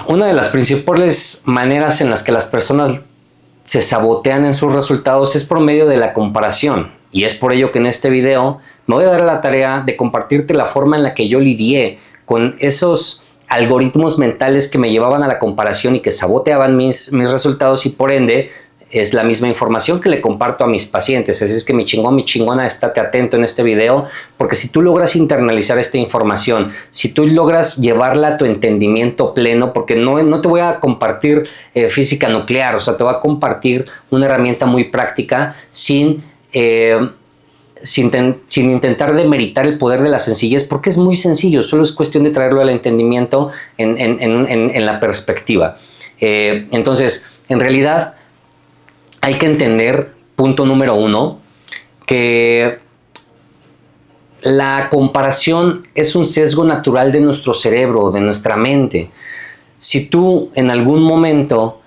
Una de las principales maneras en las que las personas se sabotean en sus resultados es por medio de la comparación. Y es por ello que en este video me voy a dar a la tarea de compartirte la forma en la que yo lidié con esos algoritmos mentales que me llevaban a la comparación y que saboteaban mis resultados, y por ende es la misma información que le comparto a mis pacientes. Así es que mi chingón, mi chingona, estate atento en este video, porque si tú logras internalizar esta información, si tú logras llevarla a tu entendimiento pleno, porque no te voy a compartir física nuclear, o sea, te voy a compartir una herramienta muy práctica sin intentar demeritar el poder de la sencillez, porque es muy sencillo, solo es cuestión de traerlo al entendimiento en la perspectiva. Entonces, en realidad, hay que entender, punto número uno, que la comparación es un sesgo natural de nuestro cerebro, de nuestra mente. Si tú en algún momento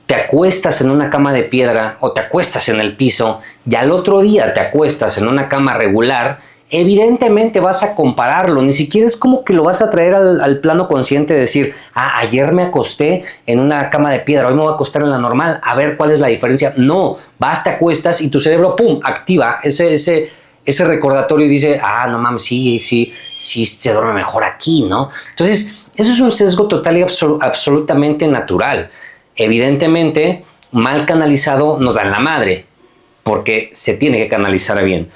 te acuestas en una cama de piedra o te acuestas en el piso y al otro día te acuestas en una cama regular, evidentemente vas a compararlo. Ni siquiera es como que lo vas a traer al plano consciente de decir, ayer me acosté en una cama de piedra, hoy me voy a acostar en la normal, a ver cuál es la diferencia. No, vas, te acuestas y tu cerebro, ¡pum!, activa ese recordatorio y dice, no mames, sí, se duerme mejor aquí, ¿no? Entonces, eso es un sesgo total y absolutamente natural. Evidentemente, mal canalizado nos dan la madre, porque se tiene que canalizar bien.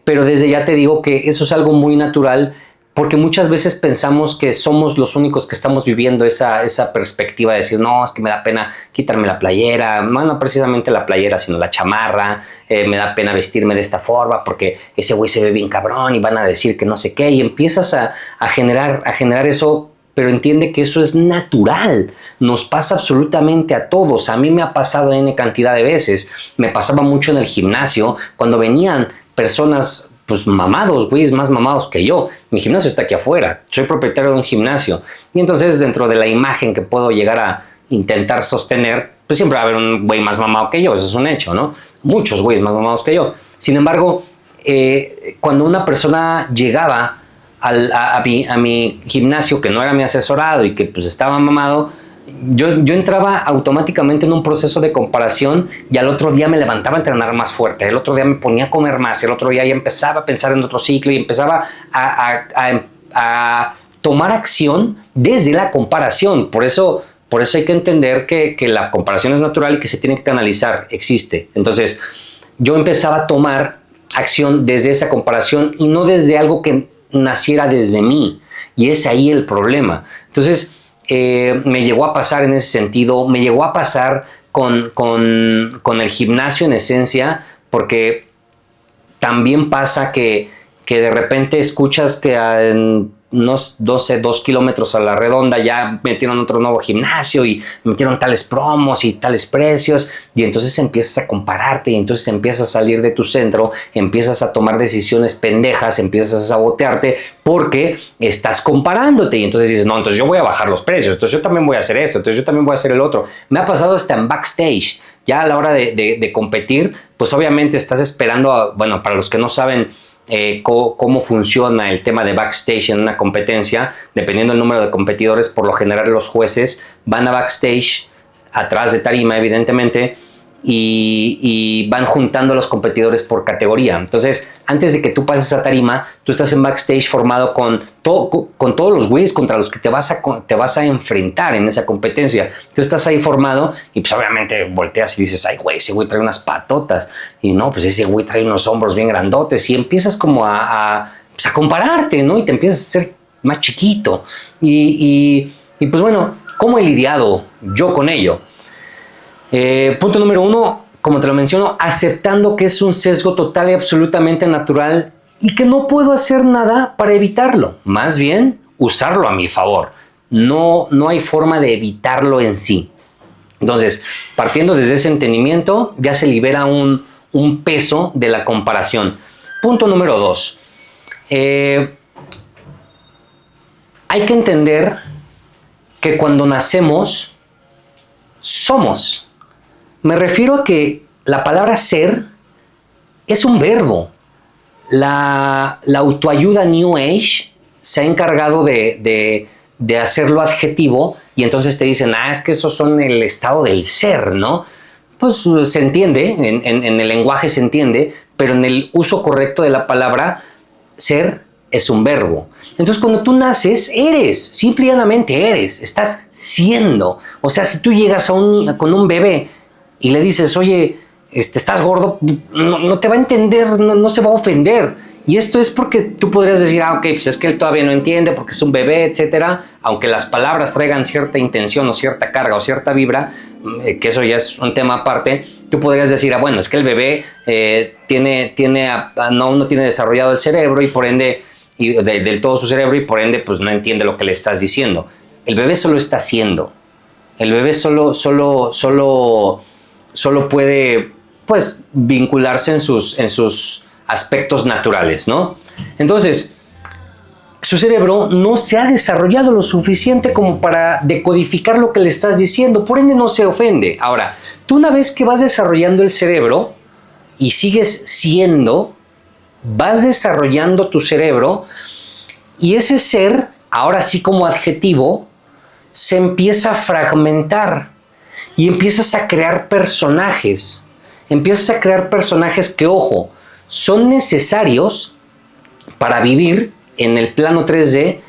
Pero desde ya te digo que eso es algo muy natural, porque muchas veces pensamos que somos los únicos que estamos viviendo esa perspectiva de decir, no, es que me da pena quitarme la playera, no precisamente la playera, sino la chamarra, me da pena vestirme de esta forma porque ese güey se ve bien cabrón y van a decir que no sé qué, y empiezas a generar eso. Pero entiende que eso es natural, nos pasa absolutamente a todos. A mí me ha pasado N cantidad de veces, me pasaba mucho en el gimnasio, cuando venían personas, pues mamados, güeyes más mamados que yo. Mi gimnasio está aquí afuera, soy propietario de un gimnasio, y entonces dentro de la imagen que puedo llegar a intentar sostener, pues siempre va a haber un güey más mamado que yo, eso es un hecho, ¿no? Muchos güeyes más mamados que yo. Sin embargo, cuando una persona llegaba a mi gimnasio, que no era mi asesorado y que pues estaba mamado, yo entraba automáticamente en un proceso de comparación, y al otro día me levantaba a entrenar más fuerte, el otro día me ponía a comer más, el otro día ya empezaba a pensar en otro ciclo y empezaba a tomar acción desde la comparación. Por eso hay que entender que la comparación es natural y que se tiene que canalizar, existe. Entonces yo empezaba a tomar acción desde esa comparación y no desde algo que naciera desde mí, y es ahí el problema. Entonces me llegó a pasar en ese sentido, me llegó a pasar con el gimnasio en esencia, porque también pasa que de repente escuchas que en unos 2 kilómetros a la redonda ya metieron otro nuevo gimnasio y metieron tales promos y tales precios, y entonces empiezas a compararte y entonces empiezas a salir de tu centro, empiezas a tomar decisiones pendejas, empiezas a sabotearte porque estás comparándote, y entonces dices, no, entonces yo voy a bajar los precios, entonces yo también voy a hacer esto, entonces yo también voy a hacer el otro. Me ha pasado hasta en backstage. Ya a la hora de competir, pues obviamente estás esperando bueno, para los que no saben cómo funciona el tema de backstage en una competencia, dependiendo del número de competidores, por lo general los jueces van a backstage, atrás de tarima evidentemente, y van juntando a los competidores por categoría. Entonces, antes de que tú pases a tarima, tú estás en backstage formado con todos los güeyes contra los que te vas a enfrentar en esa competencia. Tú estás ahí formado y pues obviamente volteas y dices, ay güey, ese güey trae unas patotas, y no, pues ese güey trae unos hombros bien grandotes, y empiezas como a compararte, ¿no? Y te empiezas a ser más chiquito. Y pues bueno, ¿cómo he lidiado yo con ello? Punto número uno, como te lo menciono, aceptando que es un sesgo total y absolutamente natural y que no puedo hacer nada para evitarlo. Más bien, usarlo a mi favor. No hay forma de evitarlo en sí. Entonces, partiendo desde ese entendimiento, ya se libera un peso de la comparación. Punto número dos. Hay que entender que cuando nacemos, somos. Me refiero a que la palabra ser es un verbo. La autoayuda New Age se ha encargado de de hacerlo adjetivo y entonces te dicen, es que esos son el estado del ser, ¿no? Pues se entiende, en el lenguaje se entiende, pero en el uso correcto de la palabra, ser es un verbo. Entonces cuando tú naces, eres, simple y llanamente eres, estás siendo. O sea, si tú llegas con un bebé y le dices, oye, estás gordo, no te va a entender, no se va a ofender. Y esto es porque tú podrías decir, ok, pues es que él todavía no entiende porque es un bebé, etcétera. Aunque las palabras traigan cierta intención o cierta carga o cierta vibra, que eso ya es un tema aparte, tú podrías decir, bueno, es que el bebé no tiene desarrollado el cerebro y por ende, del todo su cerebro y por ende, pues no entiende lo que le estás diciendo. El bebé solo está haciendo. El bebé solo puede, pues, vincularse en sus aspectos naturales, ¿no? Entonces, su cerebro no se ha desarrollado lo suficiente como para decodificar lo que le estás diciendo, por ende no se ofende. Ahora, tú una vez que vas desarrollando el cerebro y sigues siendo, vas desarrollando tu cerebro y ese ser, ahora sí como adjetivo, se empieza a fragmentar y empiezas a crear personajes. Empiezas a crear personajes que, ojo, son necesarios para vivir en el plano 3D,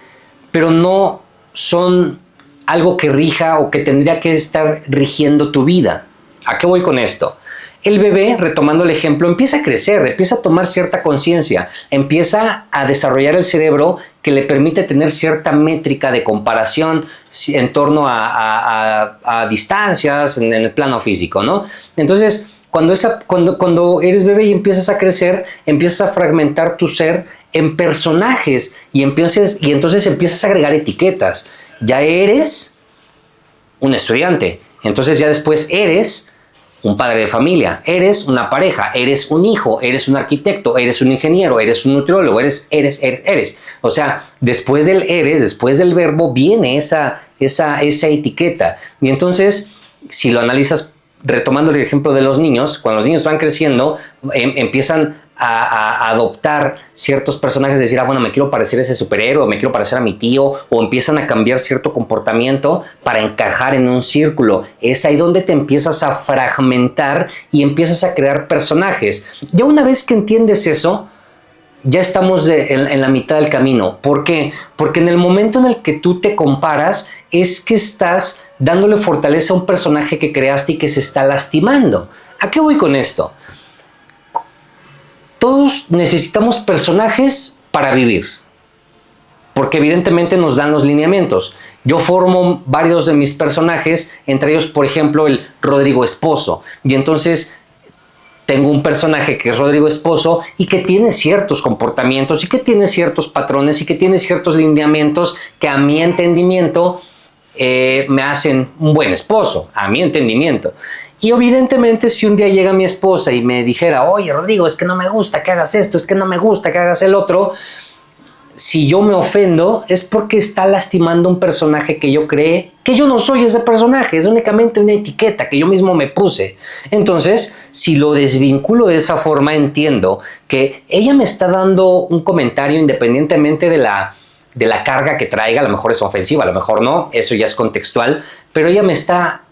pero no son algo que rija o que tendría que estar rigiendo tu vida. ¿A qué voy con esto? El bebé, retomando el ejemplo, empieza a crecer, empieza a tomar cierta conciencia, empieza a desarrollar el cerebro que le permite tener cierta métrica de comparación en torno a distancias en el plano físico, ¿no? Entonces, cuando eres bebé y empiezas a crecer, empiezas a fragmentar tu ser en personajes y entonces empiezas a agregar etiquetas. Ya eres un estudiante, entonces ya después eres un padre de familia, eres una pareja, eres un hijo, eres un arquitecto, eres un ingeniero, eres un nutriólogo, eres. O sea, después del verbo viene esa etiqueta. Y entonces, si lo analizas, retomando el ejemplo de los niños, cuando los niños van creciendo, empiezan a adoptar ciertos personajes, decir, bueno, me quiero parecer a ese superhéroe, me quiero parecer a mi tío, o empiezan a cambiar cierto comportamiento para encajar en un círculo. Es ahí donde te empiezas a fragmentar y empiezas a crear personajes. Ya una vez que entiendes eso, ya estamos en la mitad del camino. ¿Por qué? Porque en el momento en el que tú te comparas es que estás dándole fortaleza a un personaje que creaste y que se está lastimando. ¿A qué voy con esto? Todos necesitamos personajes para vivir, porque evidentemente nos dan los lineamientos. Yo formo varios de mis personajes, entre ellos, por ejemplo, el Rodrigo Esposo, y entonces tengo un personaje que es Rodrigo Esposo y que tiene ciertos comportamientos y que tiene ciertos patrones y que tiene ciertos lineamientos que a mi entendimiento me hacen un buen esposo, a mi entendimiento. Y evidentemente si un día llega mi esposa y me dijera, oye Rodrigo, es que no me gusta que hagas esto, es que no me gusta que hagas el otro, si yo me ofendo es porque está lastimando un personaje que yo creé, que yo no soy ese personaje, es únicamente una etiqueta que yo mismo me puse. Entonces, si lo desvinculo de esa forma, entiendo que ella me está dando un comentario independientemente de la carga que traiga, a lo mejor es ofensiva, a lo mejor no, eso ya es contextual, pero ella me está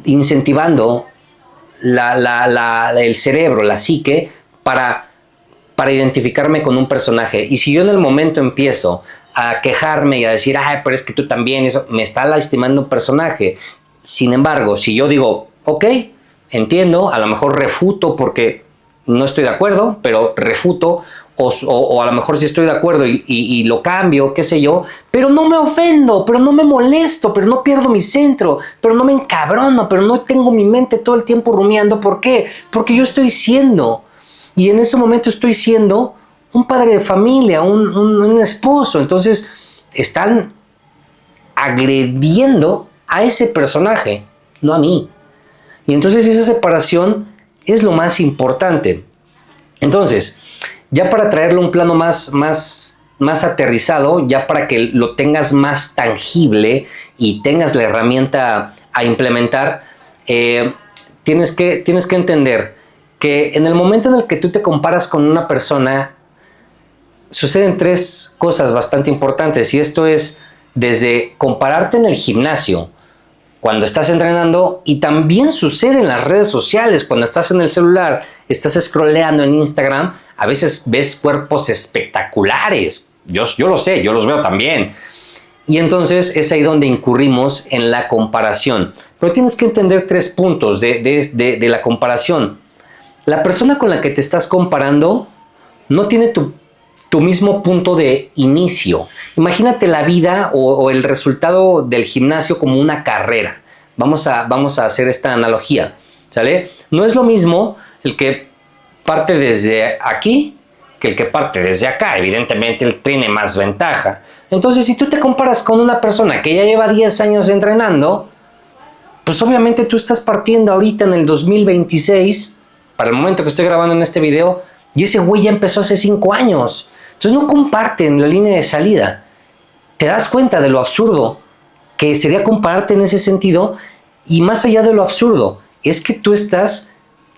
incentivando el cerebro, la psique, para identificarme con un personaje. Y si yo en el momento empiezo a quejarme y a decir, pero es que tú también, eso me está lastimando un personaje. Sin embargo, si yo digo, ok, entiendo, a lo mejor refuto porque no estoy de acuerdo, pero refuto, o a lo mejor sí estoy de acuerdo y lo cambio, qué sé yo, pero no me ofendo, pero no me molesto, pero no pierdo mi centro, pero no me encabrono, pero no tengo mi mente todo el tiempo rumiando. ¿Por qué? Porque yo estoy siendo, y en ese momento estoy siendo un padre de familia, un esposo. Entonces están agrediendo a ese personaje, no a mí. Y entonces esa separación es lo más importante. Entonces, ya para traerlo a un plano más aterrizado, ya para que lo tengas más tangible y tengas la herramienta a implementar, tienes que entender que en el momento en el que tú te comparas con una persona, suceden tres cosas bastante importantes, y esto es desde compararte en el gimnasio cuando estás entrenando, y también sucede en las redes sociales, cuando estás en el celular, estás scrolleando en Instagram, a veces ves cuerpos espectaculares. Yo lo sé, yo los veo también. Y entonces es ahí donde incurrimos en la comparación. Pero tienes que entender 3 puntos de la comparación. La persona con la que te estás comparando no tiene tu mismo punto de inicio. Imagínate la vida o el resultado del gimnasio como una carrera. Vamos a hacer esta analogía, ¿sale? No es lo mismo el que parte desde aquí que el que parte desde acá. Evidentemente él tiene más ventaja. Entonces, si tú te comparas con una persona que ya lleva 10 años entrenando, pues obviamente tú estás partiendo ahorita en el 2026, para el momento que estoy grabando en este video, y ese güey ya empezó hace 5 años. Entonces no comparten la línea de salida. Te das cuenta de lo absurdo que sería compararte en ese sentido, y más allá de lo absurdo, es que tú estás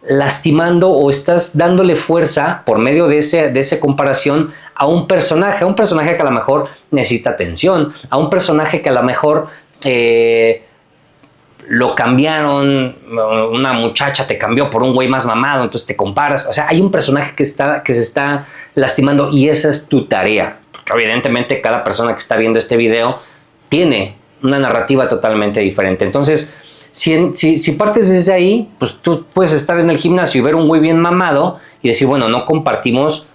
lastimando o estás dándole fuerza por medio de esa comparación a un personaje que a lo mejor necesita atención, a un personaje que a lo mejor lo cambiaron, una muchacha te cambió por un güey más mamado, entonces te comparas. O sea, hay un personaje que se está lastimando, y esa es tu tarea. Porque evidentemente cada persona que está viendo este video tiene una narrativa totalmente diferente. Entonces, si partes desde ahí, pues tú puedes estar en el gimnasio y ver un güey bien mamado y decir, bueno, no compartimos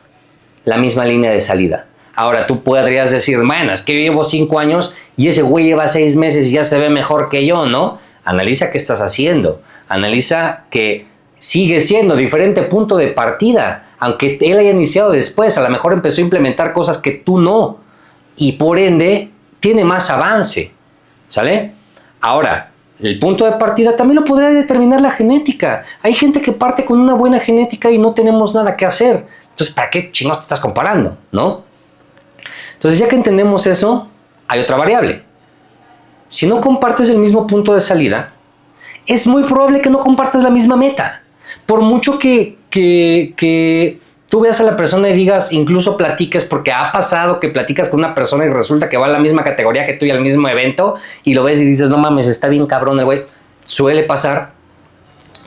la misma línea de salida. Ahora tú podrías decir, bueno, es que yo llevo 5 años y ese güey lleva 6 meses y ya se ve mejor que yo, ¿no? Analiza qué estás haciendo. Analiza que sigue siendo diferente punto de partida. Aunque él haya iniciado después, a lo mejor empezó a implementar cosas que tú no. Y por ende, tiene más avance. ¿Sale? Ahora, el punto de partida también lo podría determinar la genética. Hay gente que parte con una buena genética y no tenemos nada que hacer. Entonces, ¿para qué chingados te estás comparando? ¿No? Entonces, ya que entendemos eso, hay otra variable. Si no compartes el mismo punto de salida, es muy probable que no compartas la misma meta. Por mucho que tú veas a la persona y digas, incluso platiques, porque ha pasado que platicas con una persona y resulta que va a la misma categoría que tú y al mismo evento, y lo ves y dices, no mames, está bien cabrón el güey. Suele pasar,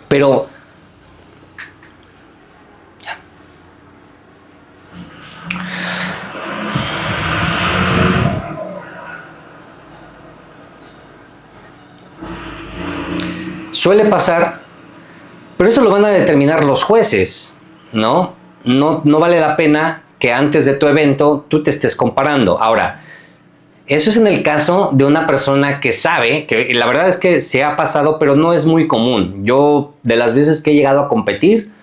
pero suele pasar, pero eso lo van a determinar los jueces, ¿no? No vale la pena que antes de tu evento tú te estés comparando. Ahora, eso es en el caso de una persona que sabe, que la verdad es que se ha pasado, pero no es muy común. Yo, de las veces que he llegado a competir,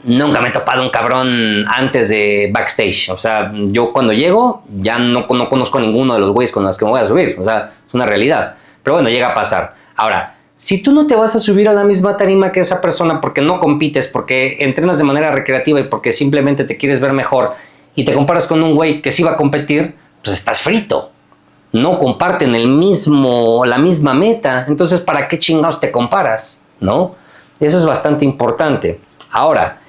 nunca me he topado un cabrón antes de backstage. O sea, yo cuando llego ya no conozco a ninguno de los güeyes con los que me voy a subir. O sea, es una realidad. Pero bueno, llega a pasar. Ahora, si tú no te vas a subir a la misma tarima que esa persona porque no compites, porque entrenas de manera recreativa y porque simplemente te quieres ver mejor, y te comparas con un güey que sí va a competir, pues estás frito. No comparten la misma meta. Entonces, ¿para qué chingados te comparas? ¿No? Eso es bastante importante. Ahora,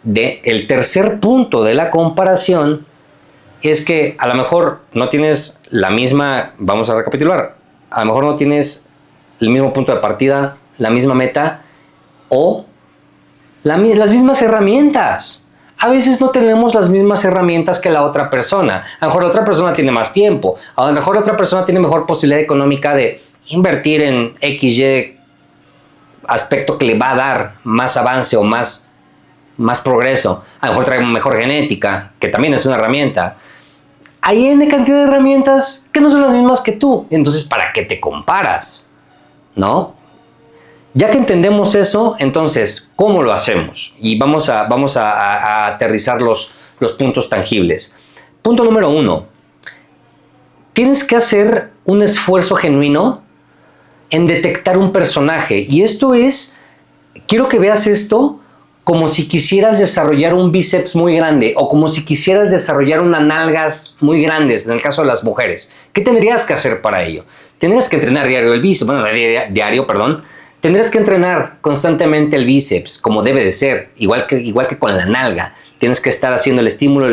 el tercer punto de la comparación es que a lo mejor no tienes la misma, vamos a recapitular, a lo mejor no tienes el mismo punto de partida, la misma meta o las mismas herramientas. A veces no tenemos las mismas herramientas que la otra persona. A lo mejor la otra persona tiene más tiempo. A lo mejor otra persona tiene mejor posibilidad económica de invertir en XY aspecto que le va a dar más avance o más progreso. A lo mejor trae mejor genética, que también es una herramienta. Hay N cantidad de herramientas que no son las mismas que tú. Entonces, ¿para qué te comparas? ¿No? Ya que entendemos eso, entonces, ¿cómo lo hacemos? Y vamos a aterrizar los puntos tangibles. Punto número 1. Tienes que hacer un esfuerzo genuino en detectar un personaje. Y esto es, quiero que veas esto como si quisieras desarrollar un bíceps muy grande o como si quisieras desarrollar unas nalgas muy grandes, en el caso de las mujeres. ¿Qué tendrías que hacer para ello? Tendrías que entrenar diario el bíceps, tendrías que entrenar constantemente el bíceps, como debe de ser, igual que con la nalga. Tienes que estar haciendo el estímulo.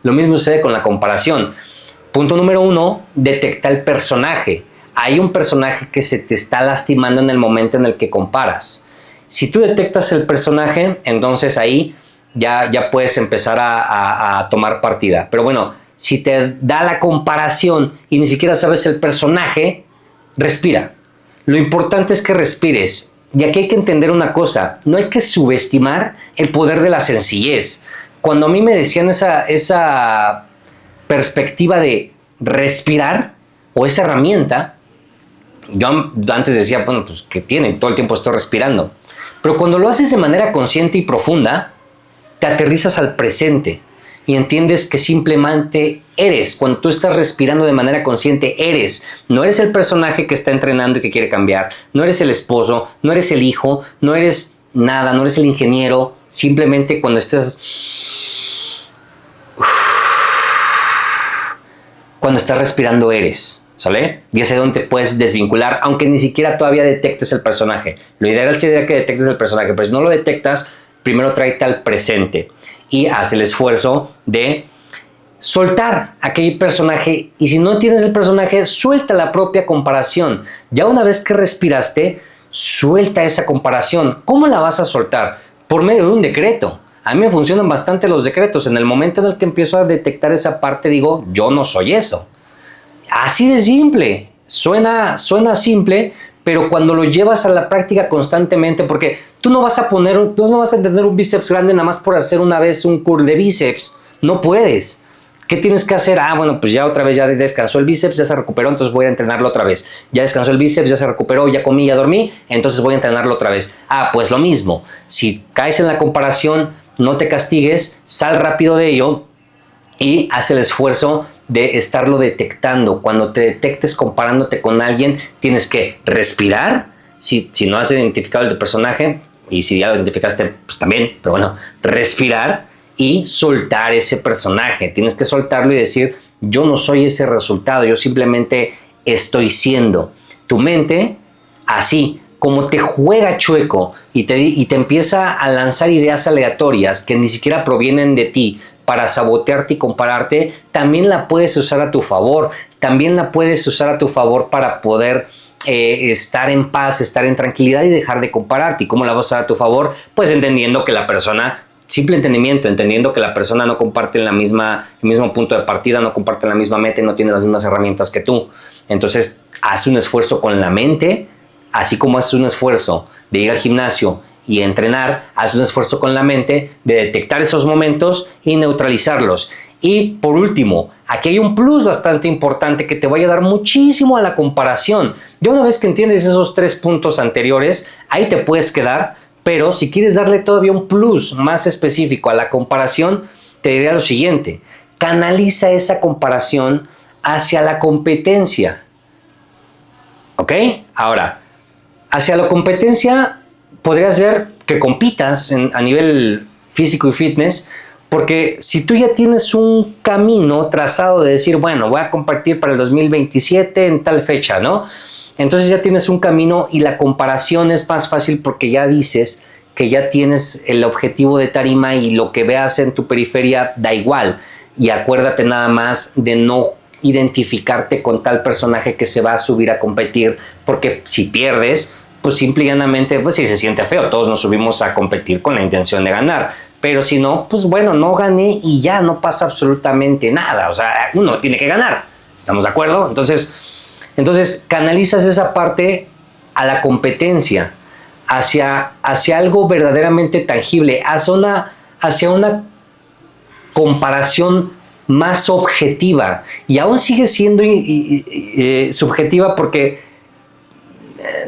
Lo mismo sucede con la comparación. Punto número 1, detecta el personaje. Hay un personaje que se te está lastimando en el momento en el que comparas. Si tú detectas el personaje, entonces ahí ya puedes empezar a tomar partida. Pero bueno, si te da la comparación y ni siquiera sabes el personaje, respira. Lo importante es que respires. Y aquí hay que entender una cosa, no hay que subestimar el poder de la sencillez. Cuando a mí me decían esa perspectiva de respirar o esa herramienta, yo antes decía, bueno, pues ¿qué tiene? Todo el tiempo estoy respirando. Pero cuando lo haces de manera consciente y profunda, te aterrizas al presente y entiendes que simplemente eres. Cuando tú estás respirando de manera consciente, eres. No eres el personaje que está entrenando y que quiere cambiar. No eres el esposo, no eres el hijo, no eres nada, no eres el ingeniero. Simplemente cuando estás respirando, eres. ¿Sale? Y es donde te puedes desvincular, aunque ni siquiera todavía detectes el personaje. Lo ideal sería que detectes el personaje, pero si no lo detectas, primero tráete al presente y haz el esfuerzo de soltar aquel personaje. Y si no tienes el personaje, suelta la propia comparación. Ya una vez que respiraste, suelta esa comparación. ¿Cómo la vas a soltar? Por medio de un decreto. A mí me funcionan bastante los decretos. En el momento en el que empiezo a detectar esa parte, digo, yo no soy eso. Así de simple. Suena simple, pero cuando lo llevas a la práctica constantemente, porque tú no vas a tener un bíceps grande nada más por hacer una vez un curl de bíceps. No puedes. ¿Qué tienes que hacer? Bueno, pues ya otra vez ya descansó el bíceps, ya se recuperó, entonces voy a entrenarlo otra vez. Ya descansó el bíceps, ya se recuperó, ya comí, ya dormí, entonces voy a entrenarlo otra vez. Pues lo mismo. Si caes en la comparación, no te castigues, sal rápido de ello y haz el esfuerzo de estarlo detectando. Cuando te detectes comparándote con alguien, tienes que respirar. Si no has identificado el personaje, y si ya lo identificaste, pues también, pero bueno, respirar y soltar ese personaje. Tienes que soltarlo y decir, yo no soy ese resultado, yo simplemente estoy siendo. Tu mente, así como te juega chueco y te empieza a lanzar ideas aleatorias que ni siquiera provienen de ti, para sabotearte y compararte, también la puedes usar a tu favor. También la puedes usar a tu favor para poder estar en paz, estar en tranquilidad y dejar de compararte. ¿Y cómo la vas a usar a tu favor? Pues entendiendo que la persona, simple entendimiento, entendiendo que la persona no comparte el mismo punto de partida, no comparte la misma meta y no tiene las mismas herramientas que tú. Entonces, haz un esfuerzo con la mente, así como haces un esfuerzo de ir al gimnasio y entrenar, haz un esfuerzo con la mente de detectar esos momentos y neutralizarlos. Y por último, aquí hay un plus bastante importante que te va a ayudar muchísimo a la comparación. Ya una vez que entiendes esos 3 puntos anteriores, ahí te puedes quedar, pero si quieres darle todavía un plus más específico a la comparación, te diría lo siguiente: canaliza esa comparación hacia la competencia. ¿Ok? Ahora, hacia la competencia podría ser que compitas a nivel físico y fitness, porque si tú ya tienes un camino trazado de decir, bueno, voy a competir para el 2027 en tal fecha, ¿no? Entonces ya tienes un camino y la comparación es más fácil porque ya dices que ya tienes el objetivo de tarima y lo que veas en tu periferia da igual. Y acuérdate nada más de no identificarte con tal personaje que se va a subir a competir, porque si pierdes, pues simple y llanamente, pues sí se siente feo. Todos nos subimos a competir con la intención de ganar, pero si no, pues bueno, no gané y ya no pasa absolutamente nada. O sea, uno tiene que ganar, ¿estamos de acuerdo? Entonces canalizas esa parte a la competencia, hacia algo verdaderamente tangible, hacia una comparación más objetiva, y aún sigue siendo subjetiva porque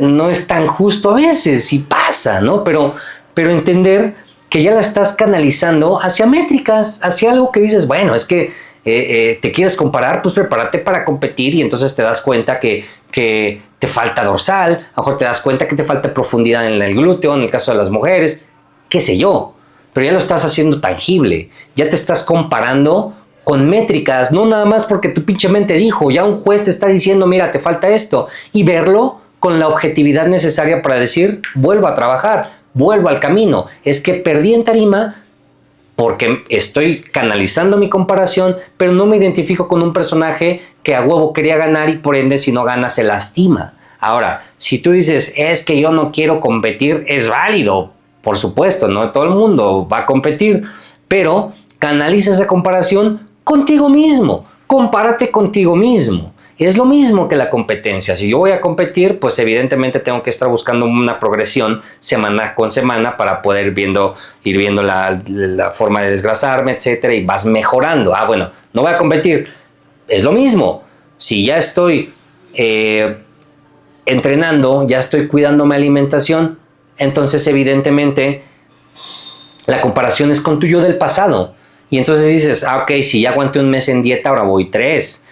no es tan justo a veces y pasa, ¿no? Pero entender que ya la estás canalizando hacia métricas, hacia algo que dices, bueno, es que te quieres comparar, pues prepárate para competir, y entonces te das cuenta que te falta dorsal, a lo mejor te das cuenta que te falta profundidad en el glúteo, en el caso de las mujeres, qué sé yo, pero ya lo estás haciendo tangible, ya te estás comparando con métricas, no nada más porque tu pinche mente dijo, ya un juez te está diciendo, mira, te falta esto, y verlo con la objetividad necesaria para decir, vuelvo a trabajar, vuelvo al camino. Es que perdí en tarima, porque estoy canalizando mi comparación, pero no me identifico con un personaje que a huevo quería ganar y por ende si no gana se lastima. Ahora, si tú dices, es que yo no quiero competir, es válido, por supuesto, no todo el mundo va a competir, pero canaliza esa comparación contigo mismo, compárate contigo mismo. Es lo mismo que la competencia. Si yo voy a competir, pues evidentemente tengo que estar buscando una progresión semana con semana para poder ir viendo la forma de desgrasarme, etcétera, y vas mejorando. Bueno, no voy a competir. Es lo mismo. Si ya estoy entrenando, ya estoy cuidando mi alimentación, entonces evidentemente la comparación es con tu yo del pasado. Y entonces dices, ok, si ya aguanté un mes en dieta, ahora voy 3.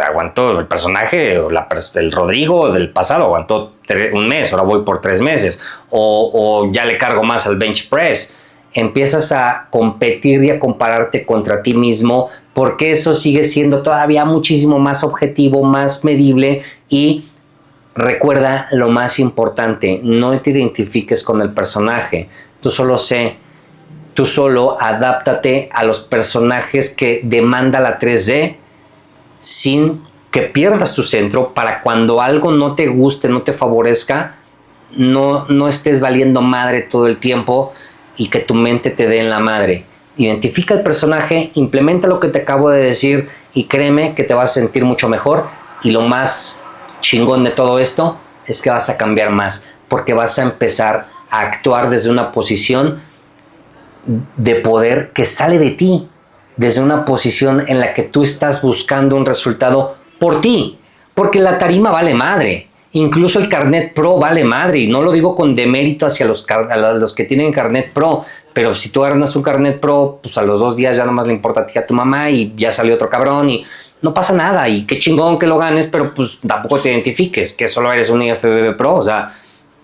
Aguantó el personaje, el Rodrigo del pasado aguantó un mes, ahora voy por 3 meses. O ya le cargo más al bench press. Empiezas a competir y a compararte contra ti mismo, porque eso sigue siendo todavía muchísimo más objetivo, más medible. Y recuerda lo más importante, no te identifiques con el personaje. Tú solo adáptate a los personajes que demanda la 3D sin que pierdas tu centro, para cuando algo no te guste, no te favorezca, no estés valiendo madre todo el tiempo y que tu mente te dé en la madre. Identifica el personaje, implementa lo que te acabo de decir y créeme que te vas a sentir mucho mejor. Y lo más chingón de todo esto es que vas a cambiar más, porque vas a empezar a actuar desde una posición de poder que sale de ti, desde una posición en la que tú estás buscando un resultado por ti, porque la tarima vale madre, incluso el carnet pro vale madre, y no lo digo con demérito hacia los que tienen carnet pro, pero si tú ganas un carnet pro, pues a los 2 días ya nomás le importa a ti y a tu mamá y ya salió otro cabrón y no pasa nada, y qué chingón que lo ganes, pero pues tampoco te identifiques, que solo eres un IFBB pro. O sea,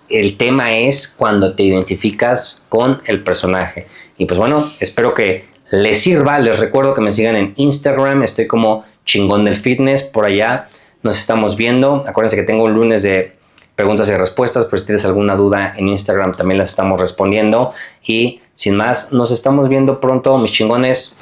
el tema es cuando te identificas con el personaje. Y pues bueno, espero que les sirva. Les recuerdo que me sigan en Instagram, estoy como Chingón del Fitness, por allá nos estamos viendo. Acuérdense que tengo un lunes de preguntas y respuestas, pero si tienes alguna duda en Instagram también las estamos respondiendo. Y sin más, nos estamos viendo pronto, mis chingones.